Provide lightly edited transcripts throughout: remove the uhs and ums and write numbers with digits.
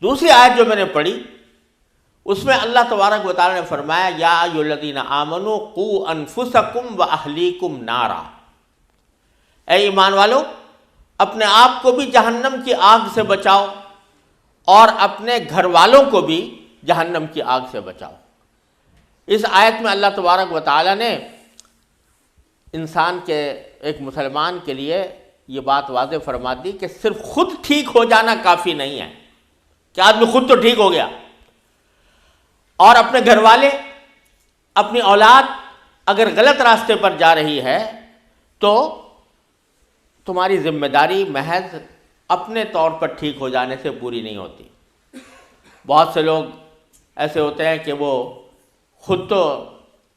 دوسری آیت جو میں نے پڑھی اس میں اللہ تبارک و تعالیٰ نے فرمایا یا ایھا الذین آمنوا قوا انفسکم واہلیکم نارا، اے ایمان والو اپنے آپ کو بھی جہنم کی آگ سے بچاؤ اور اپنے گھر والوں کو بھی جہنم کی آگ سے بچاؤ۔ اس آیت میں اللہ تبارک و تعالیٰ نے انسان کے، ایک مسلمان کے لیے یہ بات واضح فرما دی کہ صرف خود ٹھیک ہو جانا کافی نہیں ہے کہ آدمی خود تو ٹھیک ہو گیا، اور اپنے گھر والے، اپنی اولاد اگر غلط راستے پر جا رہی ہے تو تمہاری ذمہ داری محض اپنے طور پر ٹھیک ہو جانے سے پوری نہیں ہوتی۔ بہت سے لوگ ایسے ہوتے ہیں کہ وہ خود تو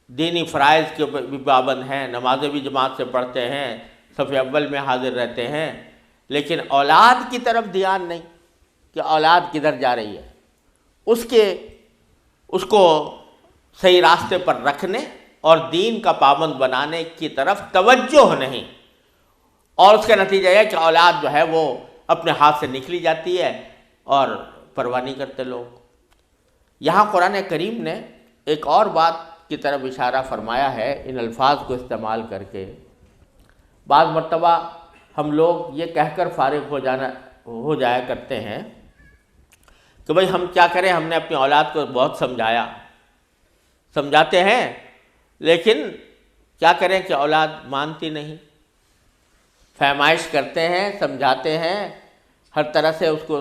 دینی فرائض کے بھی پابند ہیں، نمازیں بھی جماعت سے پڑھتے ہیں، صف اول میں حاضر رہتے ہیں، لیکن اولاد کی طرف دھیان نہیں کہ اولاد کدھر جا رہی ہے، اس کو صحیح راستے پر رکھنے اور دین کا پابند بنانے کی طرف توجہ نہیں، اور اس کا نتیجہ یہ ہے کہ اولاد جو ہے وہ اپنے ہاتھ سے نکلی جاتی ہے اور پرواہ نہیں کرتے لوگ۔ یہاں قرآن کریم نے ایک اور بات کی طرف اشارہ فرمایا ہے ان الفاظ کو استعمال کر کے۔ بعض مرتبہ ہم لوگ یہ کہہ کر فارغ ہو جایا کرتے ہیں کہ بھئی ہم کیا کریں، ہم نے اپنی اولاد کو بہت سمجھاتے ہیں لیکن کیا کریں کہ اولاد مانتی نہیں، فہمائش کرتے ہیں، سمجھاتے ہیں، ہر طرح سے اس کو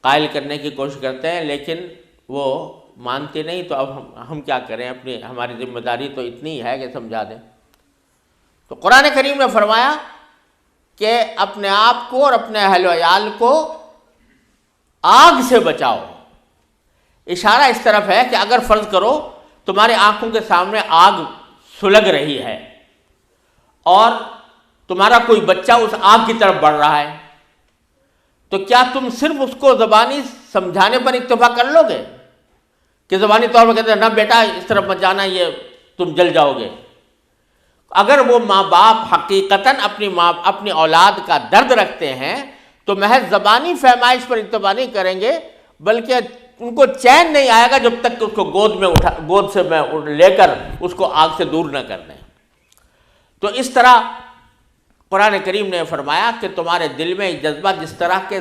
قائل کرنے کی کوشش کرتے ہیں لیکن وہ مانتی نہیں، تو اب ہم کیا کریں، ہماری ذمہ داری تو اتنی ہے کہ سمجھا دیں۔ تو قرآن کریم نے فرمایا کہ اپنے آپ کو اور اپنے اہل و عیال کو آگ سے بچاؤ۔ اشارہ اس طرف ہے کہ اگر فرض کرو تمہارے آنکھوں کے سامنے آگ سلگ رہی ہے اور تمہارا کوئی بچہ اس آگ کی طرف بڑھ رہا ہے، تو کیا تم صرف اس کو زبانی سمجھانے پر اکتفا کر لو گے کہ زبانی طور پر کہتے ہیں نہ بیٹا اس طرف مت جانا، یہ تم جل جاؤ گے؟ اگر وہ ماں باپ حقیقتاً اپنی اولاد کا درد رکھتے ہیں تو محض زبانی فہمائش پر اکتفا نہیں کریں گے، بلکہ ان کو چین نہیں آئے گا جب تک کہ اس کو گود سے لے کر اس کو آگ سے دور نہ کر دیں۔ تو اس طرح قرآن کریم نے فرمایا کہ تمہارے دل میں ایک جذبہ جس طرح کے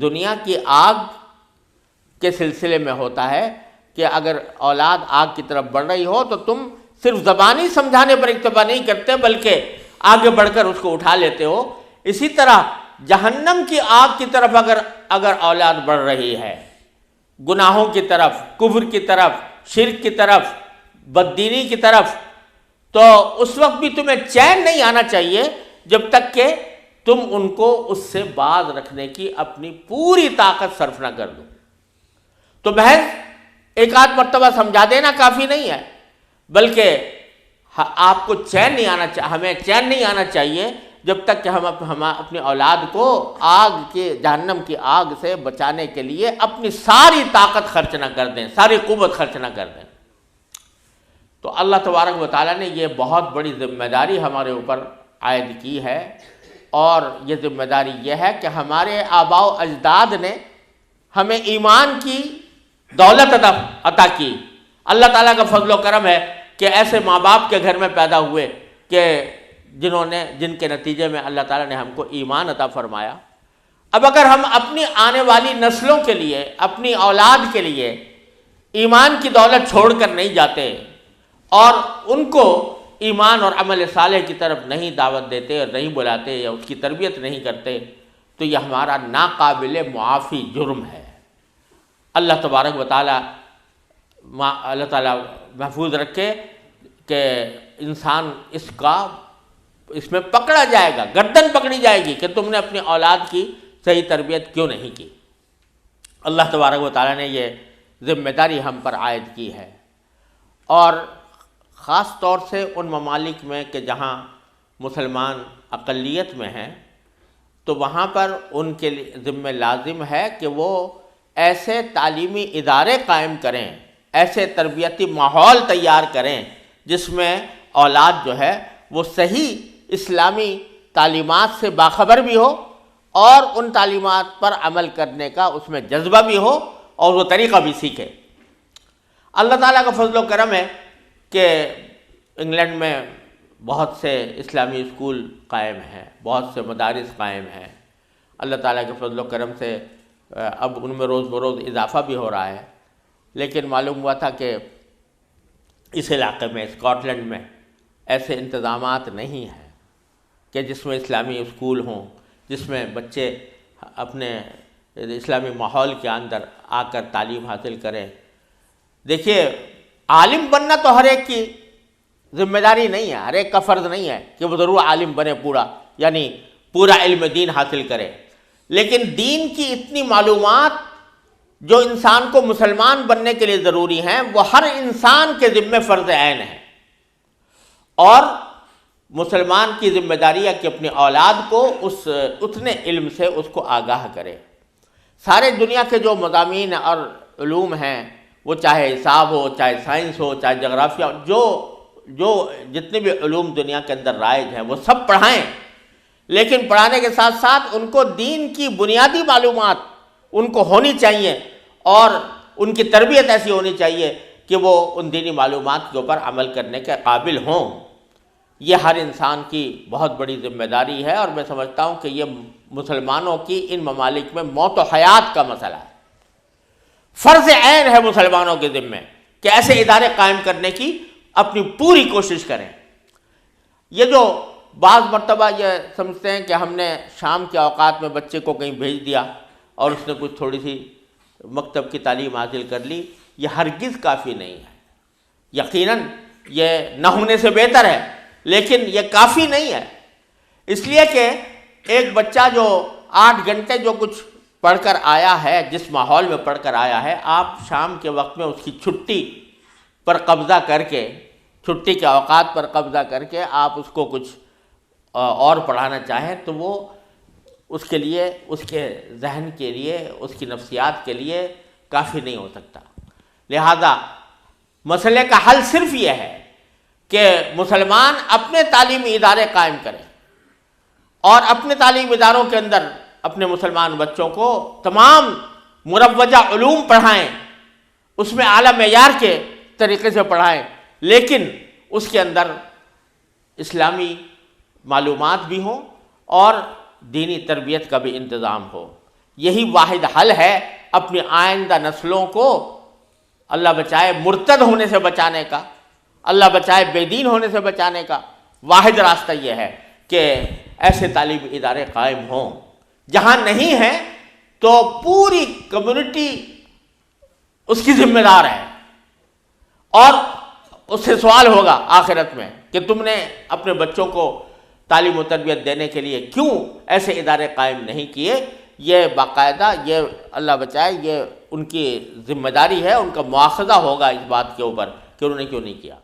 دنیا کی آگ کے سلسلے میں ہوتا ہے کہ اگر اولاد آگ کی طرف بڑھ رہی ہو تو تم صرف زبانی سمجھانے پر اکتفا نہیں کرتے بلکہ آگے بڑھ کر اس کو اٹھا لیتے ہو، اسی طرح جہنم کی آگ کی طرف اگر اولاد بڑھ رہی ہے، گناہوں کی طرف، کفر کی طرف، شرک کی طرف، بددینی کی طرف، تو اس وقت بھی تمہیں چین نہیں آنا چاہیے جب تک کہ تم ان کو اس سے باز رکھنے کی اپنی پوری طاقت صرف نہ کر دو۔ تو محض ایک آدھ مرتبہ سمجھا دینا کافی نہیں ہے، بلکہ آپ کو ہمیں چین نہیں آنا چاہیے جب تک کہ ہم اپنی اولاد کو جہنم کی آگ سے بچانے کے لیے اپنی ساری طاقت خرچ نہ کر دیں، ساری قوت خرچ نہ کر دیں۔ تو اللہ تبارک و تعالیٰ نے یہ بہت بڑی ذمہ داری ہمارے اوپر عائد کی ہے، اور یہ ذمہ داری یہ ہے کہ ہمارے آباء و اجداد نے ہمیں ایمان کی دولت عطا کی۔ اللہ تعالیٰ کا فضل و کرم ہے کہ ایسے ماں باپ کے گھر میں پیدا ہوئے کہ جن کے نتیجے میں اللہ تعالیٰ نے ہم کو ایمان عطا فرمایا۔ اب اگر ہم اپنی آنے والی نسلوں کے لیے، اپنی اولاد کے لیے ایمان کی دولت چھوڑ کر نہیں جاتے اور ان کو ایمان اور عمل صالح کی طرف نہیں دعوت دیتے اور نہیں بلاتے یا اس کی تربیت نہیں کرتے، تو یہ ہمارا ناقابل معافی جرم ہے۔ اللہ تبارک و تعالیٰ محفوظ رکھے کہ انسان اس میں پکڑا جائے گا، گردن پکڑی جائے گی کہ تم نے اپنی اولاد کی صحیح تربیت کیوں نہیں کی۔ اللہ تبارک و تعالیٰ نے یہ ذمہ داری ہم پر عائد کی ہے، اور خاص طور سے ان ممالک میں کہ جہاں مسلمان اقلیت میں ہیں تو وہاں پر ان کے ذمہ لازم ہے کہ وہ ایسے تعلیمی ادارے قائم کریں، ایسے تربیتی ماحول تیار کریں جس میں اولاد جو ہے وہ صحیح اسلامی تعلیمات سے باخبر بھی ہو اور ان تعلیمات پر عمل کرنے کا اس میں جذبہ بھی ہو اور وہ طریقہ بھی سیکھے۔ اللہ تعالیٰ کا فضل و کرم ہے کہ انگلینڈ میں بہت سے اسلامی اسکول قائم ہیں، بہت سے مدارس قائم ہیں۔ اللہ تعالیٰ کے فضل و کرم سے اب ان میں روز بروز اضافہ بھی ہو رہا ہے، لیکن معلوم ہوا تھا کہ اس علاقے میں اسکاٹ لینڈ میں ایسے انتظامات نہیں ہیں کہ جس میں اسلامی اسکول ہوں، جس میں بچے اپنے اسلامی ماحول کے اندر آ کر تعلیم حاصل کریں۔ دیکھیے، عالم بننا تو ہر ایک کی ذمہ داری نہیں ہے، ہر ایک کا فرض نہیں ہے کہ وہ ضرور عالم بنے پورا، یعنی پورا علم دین حاصل کرے، لیکن دین کی اتنی معلومات جو انسان کو مسلمان بننے کے لیے ضروری ہیں وہ ہر انسان کے ذمہ فرض عین ہے، اور مسلمان کی ذمہ داری ہے کہ اپنی اولاد کو اتنے علم سے اس کو آگاہ کرے۔ سارے دنیا کے جو مضامین اور علوم ہیں، وہ چاہے حساب ہو، چاہے سائنس ہو، چاہے جغرافیہ، جو جتنے بھی علوم دنیا کے اندر رائج ہیں وہ سب پڑھائیں، لیکن پڑھانے کے ساتھ ساتھ ان کو دین کی بنیادی معلومات ان کو ہونی چاہیے، اور ان کی تربیت ایسی ہونی چاہیے کہ وہ ان دینی معلومات کے اوپر عمل کرنے کے قابل ہوں۔ یہ ہر انسان کی بہت بڑی ذمہ داری ہے، اور میں سمجھتا ہوں کہ یہ مسلمانوں کی ان ممالک میں موت و حیات کا مسئلہ ہے۔ فرض عین ہے مسلمانوں کے ذمہ کہ ایسے ادارے قائم کرنے کی اپنی پوری کوشش کریں۔ یہ جو بعض مرتبہ یہ سمجھتے ہیں کہ ہم نے شام کے اوقات میں بچے کو کہیں بھیج دیا اور اس نے کچھ تھوڑی سی مکتب کی تعلیم حاصل کر لی، یہ ہرگز کافی نہیں ہے۔ یقیناً یہ نہ ہونے سے بہتر ہے، لیکن یہ کافی نہیں ہے، اس لیے کہ ایک بچہ جو 8 گھنٹے جو کچھ پڑھ کر آیا ہے، جس ماحول میں پڑھ کر آیا ہے، آپ شام کے وقت میں اس کی چھٹی پر قبضہ کر کے، چھٹی کے اوقات پر قبضہ کر کے آپ اس کو کچھ اور پڑھانا چاہیں تو وہ اس کے لیے، اس کے ذہن کے لیے، اس کی نفسیات کے لیے کافی نہیں ہو سکتا۔ لہذا مسئلے کا حل صرف یہ ہے کہ مسلمان اپنے تعلیمی ادارے قائم کریں اور اپنے تعلیمی اداروں کے اندر اپنے مسلمان بچوں کو تمام مروجہ علوم پڑھائیں، اس میں اعلیٰ معیار کے طریقے سے پڑھائیں، لیکن اس کے اندر اسلامی معلومات بھی ہوں اور دینی تربیت کا بھی انتظام ہو۔ یہی واحد حل ہے اپنی آئندہ نسلوں کو اللہ بچائے مرتد ہونے سے بچانے کا، اللہ بچائے بے دین ہونے سے بچانے کا۔ واحد راستہ یہ ہے کہ ایسے تعلیمی ادارے قائم ہوں۔ جہاں نہیں ہیں تو پوری کمیونٹی اس کی ذمہ دار ہے، اور اس سے سوال ہوگا آخرت میں کہ تم نے اپنے بچوں کو تعلیم و تربیت دینے کے لیے کیوں ایسے ادارے قائم نہیں کیے۔ یہ باقاعدہ، یہ اللہ بچائے، یہ ان کی ذمہ داری ہے، ان کا مواخذہ ہوگا اس بات کے اوپر کہ انہوں نے کیوں نہیں کیا۔